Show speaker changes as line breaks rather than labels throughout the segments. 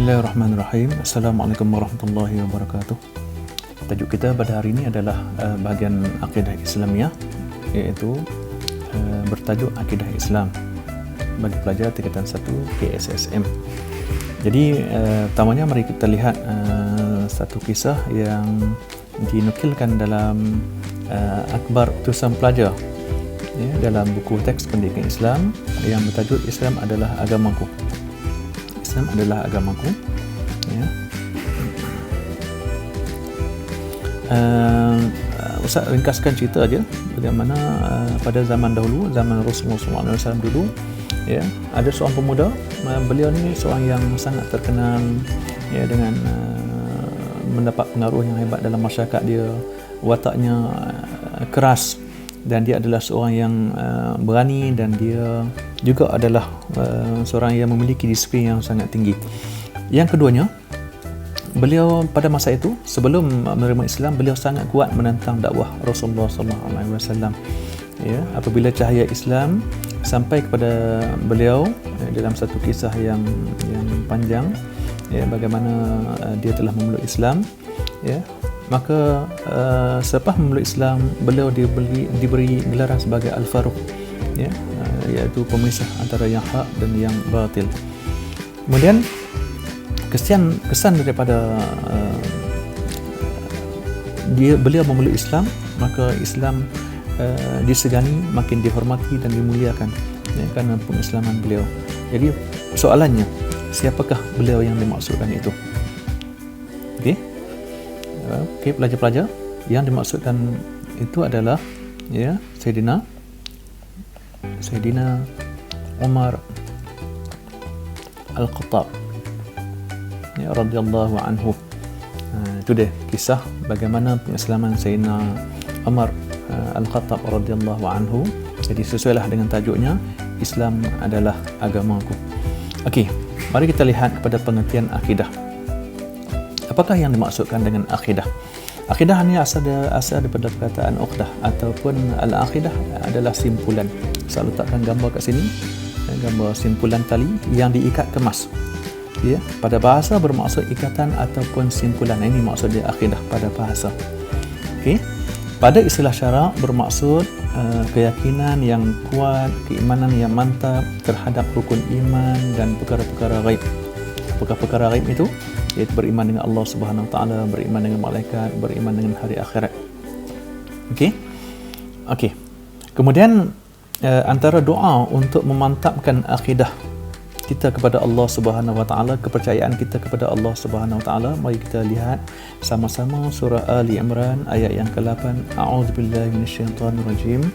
Bismillahirrahmanirrahim. Assalamualaikum warahmatullahi wabarakatuh. Tajuk kita pada hari ini adalah bahagian akidah Islamiah, iaitu bertajuk Akidah Islam bagi pelajar tingkatan 1 KSSM. Jadi pertamanya mari kita lihat satu kisah yang dinukilkan dalam akhbar utusan pelajar dalam buku teks pendidikan Islam yang bertajuk Islam adalah agamaku. Islam adalah agamaku. Ustaz ringkaskan cerita aja bagaimana pada zaman dahulu, zaman Rasulullah SAW dulu, ada seorang pemuda. Beliau ni seorang yang sangat terkenal dengan mendapat pengaruh yang hebat dalam masyarakat dia. Wataknya keras dan dia adalah seorang yang berani, dan dia juga adalah seorang yang memiliki disiplin yang sangat tinggi. Yang keduanya, beliau pada masa itu sebelum menerima Islam, beliau sangat kuat menentang dakwah Rasulullah SAW. Apabila cahaya Islam sampai kepada beliau dalam satu kisah yang panjang, bagaimana dia telah memeluk Islam, maka selepas memeluk Islam, beliau diberi gelaran sebagai Al-Faruq, iaitu pemisah antara yang hak dan yang batil. Kemudian kesan daripada beliau memeluk Islam, maka Islam disegani, makin dihormati dan dimuliakan kerana pengislaman beliau. Jadi soalannya, siapakah beliau yang dimaksudkan itu? Okey, pelajar-pelajar, yang dimaksudkan itu adalah Sayyidina Umar Al-Khattab radhiyallahu anhu. Itu dia kisah bagaimana pengislaman Sayyidina Umar Al-Khattab radhiyallahu anhu. Jadi sesuailah dengan tajuknya, Islam adalah agamaku. Okey, mari kita lihat kepada pengertian akidah. Apakah yang dimaksudkan dengan akidah? Akidah ini asal daripada perkataan uqdah ataupun al-aqidah adalah simpulan. Saya letakkan gambar kat sini, gambar simpulan tali yang diikat kemas. Pada bahasa bermaksud ikatan ataupun simpulan. Ini maksud dia akidah pada bahasa. Okey. Pada istilah syarak bermaksud keyakinan yang kuat, keimanan yang mantap terhadap rukun iman dan perkara-perkara ghaib. Perkara-perkara ghaib itu iaitu beriman dengan Allah Subhanahu Wa Taala, beriman dengan malaikat, beriman dengan hari akhirat. Okey. Kemudian antara doa untuk memantapkan akidah kita kepada Allah Subhanahu Wa Taala, kepercayaan kita kepada Allah Subhanahu Wa Taala, mari kita lihat sama-sama surah Ali Imran ayat yang ke-8. A'udzubillahi minasyaitonirrajim.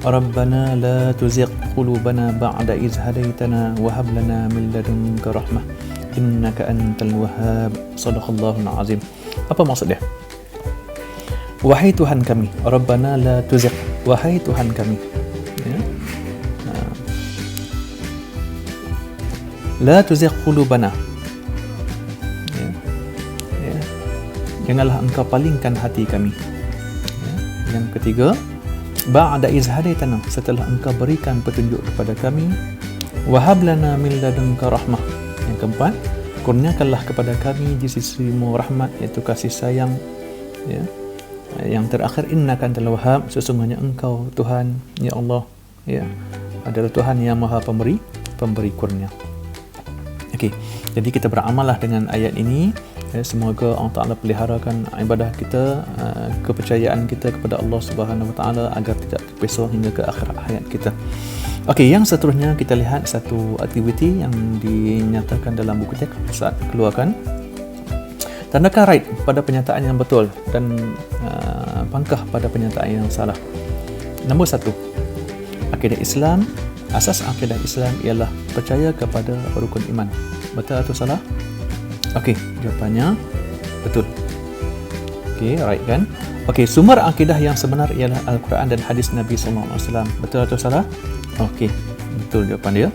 Rabbana la tuzigh qulubana ba'da idh hadaitana wa hab lana min ladunka rahmah innaka antal wahhab. Shadaqallahul azim. Apa maksud dia? Wahai Tuhan kami, Rabbana la tuzigh, wahai Tuhan kami, la tuzigh qulubana, janganlah engkau palingkan hati kami. Yang ketiga, ba'da iz hadaitana, setelah engkau berikan petunjuk kepada kami. Wahab lana min ladunka rahmah. Yang keempat, kurniakanlah kepada kami di sisimu rahmat, iaitu kasih sayang. Yang terakhir, innaka antal wahhab, sesungguhnya engkau Tuhan, ya Allah, adalah Tuhan yang maha pemberi kurnia. Okey, jadi kita beramallah dengan ayat ini. Semoga Allah Ta'ala peliharakan ibadah kita, kepercayaan kita kepada Allah Subhanahu Wa Ta'ala agar tidak terpisah hingga ke akhir hayat kita. Okey, yang seterusnya kita lihat satu aktiviti yang dinyatakan dalam buku teks Ustaz keluarkan. Tandakan right pada pernyataan yang betul dan pangkah pada pernyataan yang salah. Nombor 1, akidah Islam. Asas akidah Islam ialah percaya kepada rukun iman. Betul atau salah? Okey, jawapannya betul. Okey, right kan? Okey, sumber akidah yang sebenar ialah Al-Quran dan hadis Nabi SAW. Betul atau salah? Okey, betul jawapan dia.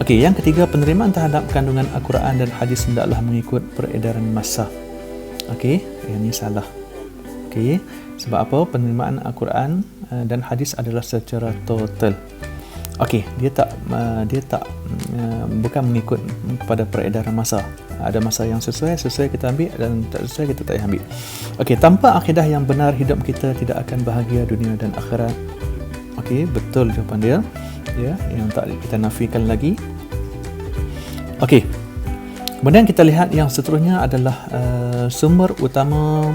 Okey, yang ketiga, penerimaan terhadap kandungan Al-Quran dan hadis hendaklah mengikut peredaran masa. Okey, yang ini salah. Okey, sebab apa? Penerimaan Al-Quran dan hadis adalah secara total. Okey, dia tak bukan mengikut pada peredaran masa. Ada masa yang sesuai kita ambil, dan tak sesuai kita tak ambil. Okey, tanpa akidah yang benar, hidup kita tidak akan bahagia dunia dan akhirat. Okey, betul jawapan dia. Ya, yang tak kita nafikan lagi. Okey. Kemudian kita lihat yang seterusnya adalah sumber utama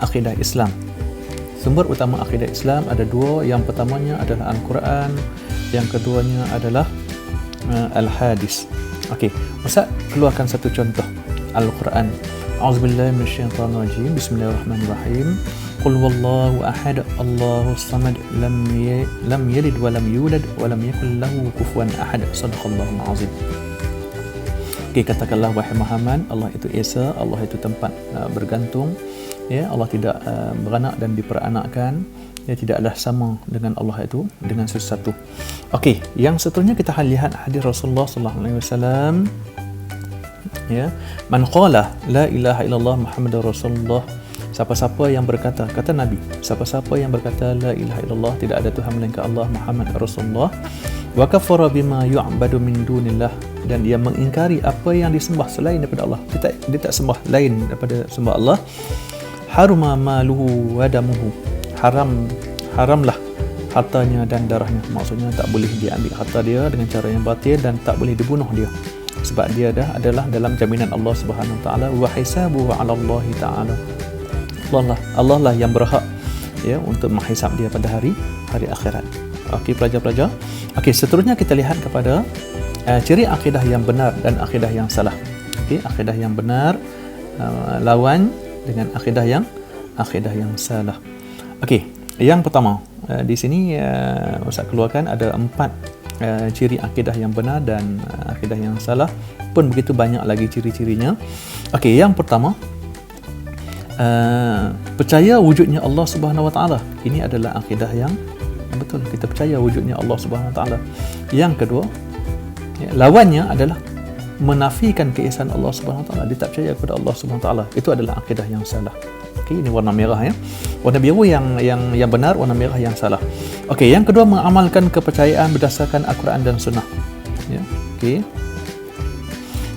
akidah Islam. Sumber utama akidah Islam ada dua. Yang pertamanya adalah Al-Quran, yang keduanya adalah Al-Hadis. Okey, Ustaz keluarkan satu contoh Al-Quran. A'udzubillahi minasyaitonirrajim. Bismillahirrahmanirrahim. Qul huwallahu ahad, Allahus samad, lam yalid wa lam yulad wa lam yakul lahu kufuwan ahad. Shadaqallahul azim. Okey, katakanlah wahai Muhammad, Allah itu Esa, Allah itu tempat bergantung. Ya, Allah tidak beranak dan diperanakkan. Ya, tidaklah sama dengan Allah itu dengan sesuatu. Okey, yang seterusnya kita lihat hadis Rasulullah sallallahu alaihi wasallam. Ya, man qala la ilaha illallah Muhammadur Rasulullah. Siapa-siapa yang berkata, kata Nabi, siapa-siapa yang berkata la ilaha illallah, tidak ada Tuhan melainkan Allah, Muhammad Rasulullah, wa kafara bima yu'badu min dunillah, dan dia mengingkari apa yang disembah selain daripada Allah. Dia tak sembah lain daripada sembah Allah. Haruma maluhu wa damuhu, haramlah hartanya dan darahnya. Maksudnya tak boleh diambil harta dia dengan cara yang batil, dan tak boleh dibunuh dia, sebab dia adalah dalam jaminan Allah Subhanahu wa taala. Wa hisabuhu 'ala Allah taala, Allah lah yang berhak ya untuk menghisap dia pada hari akhirat. Okey pelajar-pelajar. Okey, seterusnya kita lihat kepada ciri akidah yang benar dan akidah yang salah. Okey, akidah yang benar lawan dengan akidah yang salah. Okey, yang pertama di sini Ustaz keluarkan ada 4 ciri akidah yang benar dan akidah yang salah, pun begitu banyak lagi ciri-cirinya. Okey, yang pertama percaya wujudnya Allah Subhanahu wa taala. Ini adalah akidah yang betul. Kita percaya wujudnya Allah Subhanahu wa taala. Yang kedua, lawannya adalah menafikan keesaan Allah Subhanahu wa taala. Dia tak percaya kepada Allah Subhanahu wa taala. Itu adalah akidah yang salah. Okey, ini warna merah ya. Warna biru yang benar, warna merah yang salah. Okey, yang kedua mengamalkan kepercayaan berdasarkan Al-Quran dan Sunnah. Ya. Okey.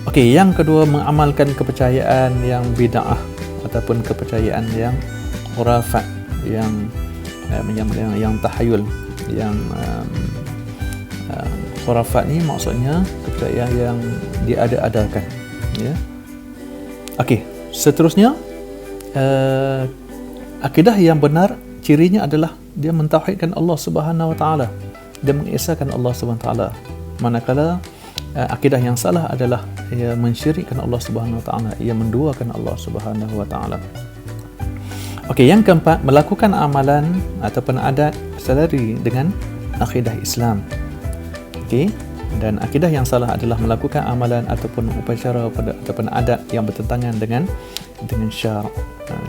Okey, yang kedua mengamalkan kepercayaan yang bid'ah ataupun kepercayaan yang khurafat, yang tahayul, yang khurafat ni maksudnya kepercayaan yang diada-adakan, ya. Okey, seterusnya akidah yang benar cirinya adalah dia mentauhidkan Allah Subhanahu wa taala, dia mengesahkan Allah Subhanahu wa taala. Manakala akidah yang salah adalah ia mensyirikkan Allah Subhanahu wa taala, ia menduakan Allah Subhanahu wa taala. Okey, yang keempat melakukan amalan ataupun adat selari dengan akidah Islam. Okey, dan akidah yang salah adalah melakukan amalan ataupun upacara ataupun adat yang bertentangan dengan syarak.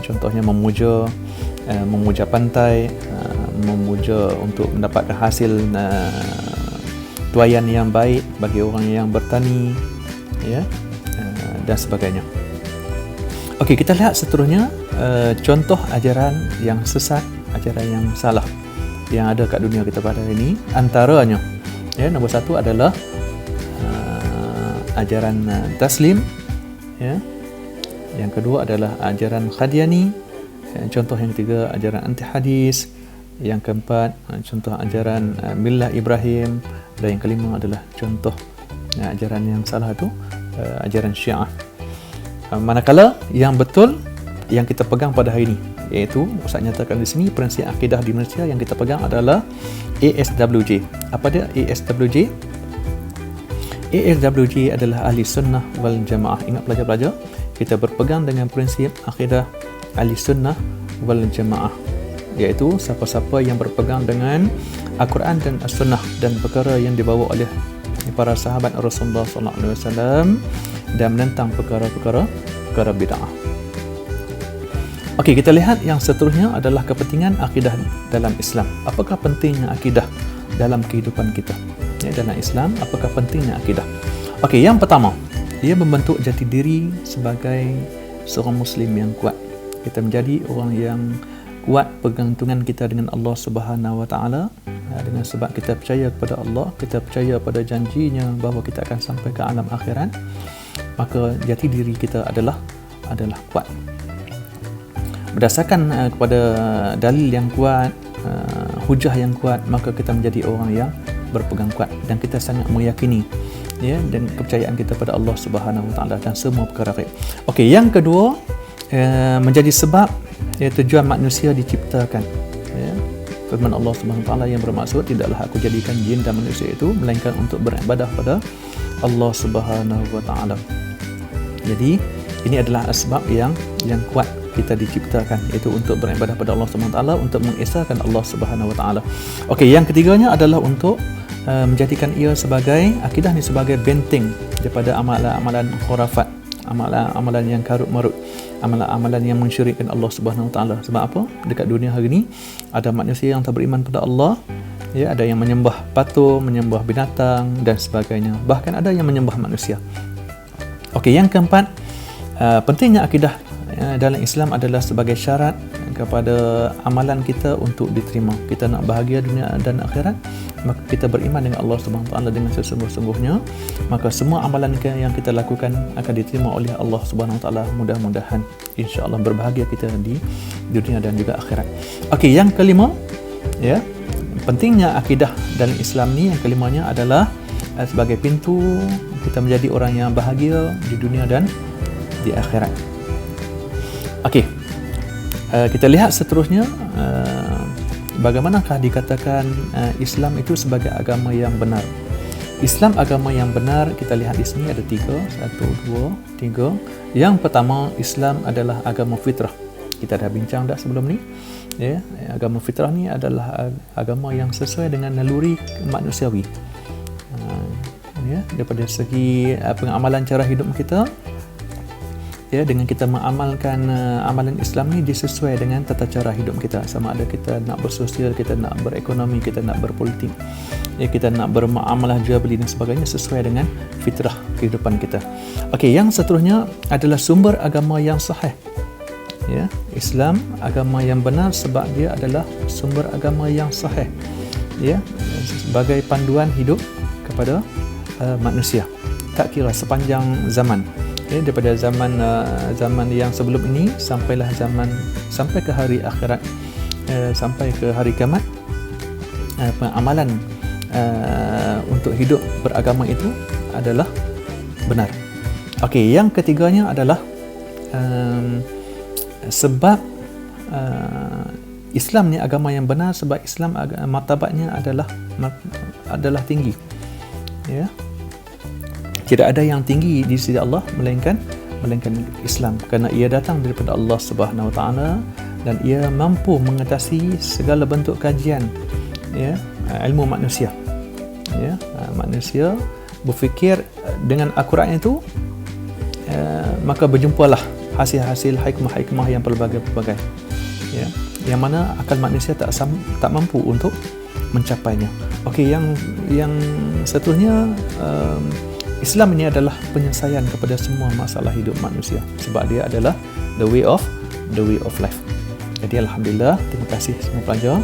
Contohnya memuja pantai, memuja untuk mendapatkan hasil tuaian yang baik bagi orang yang bertani, ya, dan sebagainya. Okey, kita lihat seterusnya contoh ajaran yang sesat, ajaran yang salah yang ada kat dunia kita pada hari ini. Antaranya, ya, nombor satu adalah ajaran Taslim, ya. Yang kedua adalah ajaran Qadiani. Contoh yang ketiga ajaran anti hadis. Yang keempat contoh ajaran Millah Ibrahim. Dan yang kelima adalah contoh ajaran yang salah itu ajaran Syiah. Manakala yang betul yang kita pegang pada hari ini, iaitu Ustaz nyatakan di sini prinsip akidah di Malaysia yang kita pegang adalah ASWJ. Apa dia ASWJ? ASWJ adalah Ahli Sunnah wal Jamaah. Ingat pelajar-pelajar, kita berpegang dengan prinsip akidah Ahli Sunnah wal Jamaah, iaitu siapa-siapa yang berpegang dengan Al-Quran dan As-Sunnah dan perkara yang dibawa oleh para sahabat Rasulullah sallallahu alaihi wasallam dan menentang perkara bid'ah. Okey, kita lihat yang seterusnya adalah kepentingan akidah dalam Islam. Apakah pentingnya akidah dalam kehidupan kita? Ya, dalam Islam, apakah pentingnya akidah? Okey, yang pertama, ia membentuk jati diri sebagai seorang Muslim yang kuat. Kita menjadi orang yang kuat pergantungan kita dengan Allah Subhanahu wa taala, dengan sebab kita percaya kepada Allah, kita percaya pada janjinya bahawa kita akan sampai ke alam akhirat, maka jati diri kita adalah kuat. Berdasarkan kepada dalil yang kuat, hujah yang kuat, maka kita menjadi orang yang berpegang kuat dan kita sangat meyakini dan kepercayaan kita pada Allah Subhanahu Wa Taala dan semua perkara gaib. Okey, yang kedua, menjadi sebab tujuan manusia diciptakan. Firman Allah Subhanahu Wa Taala yang bermaksud, tidaklah aku jadikan jin dan manusia itu melainkan untuk beribadah pada Allah Subhanahu Wa Taala. Jadi ini adalah sebab yang kuat kita diciptakan, iaitu untuk beribadah pada Allah Subhanahu Wa Taala, untuk mengesahkan Allah Subhanahu Wa Taala. Okey, yang ketiganya adalah untuk menjadikan ia sebagai akidah ni sebagai benteng daripada amalan-amalan khurafat, amalan-amalan yang karut marut, amalan-amalan yang mensyirikkan Allah Subhanahu Wa Taala. Sebab apa? Dekat dunia hari ini ada manusia yang tak beriman pada Allah, ada yang menyembah patung, menyembah binatang dan sebagainya. Bahkan ada yang menyembah manusia. Okey, yang keempat, pentingnya akidah dalam Islam adalah sebagai syarat kepada amalan kita untuk diterima. Kita nak bahagia dunia dan akhirat, maka kita beriman dengan Allah Subhanahu Wa Taala dengan sesungguh-sungguhnya, maka semua amalan yang kita lakukan akan diterima oleh Allah Subhanahu Wa Taala. Mudah-mudahan insya-Allah berbahagia kita di dunia dan juga akhirat. Okey, yang kelima, pentingnya akidah dalam Islam ni, yang kelimanya adalah sebagai pintu kita menjadi orang yang bahagia di dunia dan di akhirat. Okey, kita lihat seterusnya, bagaimanakah dikatakan Islam itu sebagai agama yang benar. Islam agama yang benar, kita lihat di sini ada 3. 1, 2, 3. Yang pertama, Islam adalah agama fitrah. Kita dah bincang dah sebelum ni. Agama fitrah ni adalah agama yang sesuai dengan naluri manusiawi. Daripada segi pengamalan cara hidup kita, dengan kita mengamalkan amalan Islam ni, dia sesuai dengan tata cara hidup kita. Sama ada kita nak bersosial, kita nak berekonomi, kita nak berpolitik, kita nak bermuamalah jual beli dan sebagainya, sesuai dengan fitrah kehidupan kita. Okey, yang seterusnya adalah sumber agama yang sahih. Islam agama yang benar sebab dia adalah sumber agama yang sahih, sebagai panduan hidup kepada manusia, tak kira sepanjang zaman. Daripada zaman yang sebelum ini sampai ke hari akhirat, sampai ke hari kiamat, amalan untuk hidup beragama itu adalah benar. Okey, yang ketiganya adalah sebab Islam ni agama yang benar sebab Islam martabatnya adalah tinggi. Tidak ada yang tinggi di sisi Allah melainkan Islam, kerana ia datang daripada Allah Subhanahu Wa Taala dan ia mampu mengatasi segala bentuk kajian ilmu manusia. Manusia berfikir dengan akuratnya itu, maka berjumpalah hasil-hasil hikmah-hikmah yang pelbagai-pelbagai, yang mana akal manusia tak mampu untuk mencapainya. Okey, yang seterusnya, Islam ini adalah penyelesaian kepada semua masalah hidup manusia sebab dia adalah the way of life. Jadi alhamdulillah, terima kasih semua pelajar.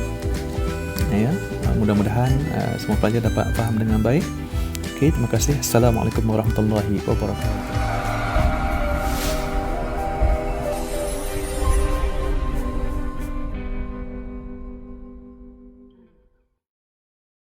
Mudah-mudahan semua pelajar dapat faham dengan baik. Okey, terima kasih. Assalamualaikum warahmatullahi wabarakatuh.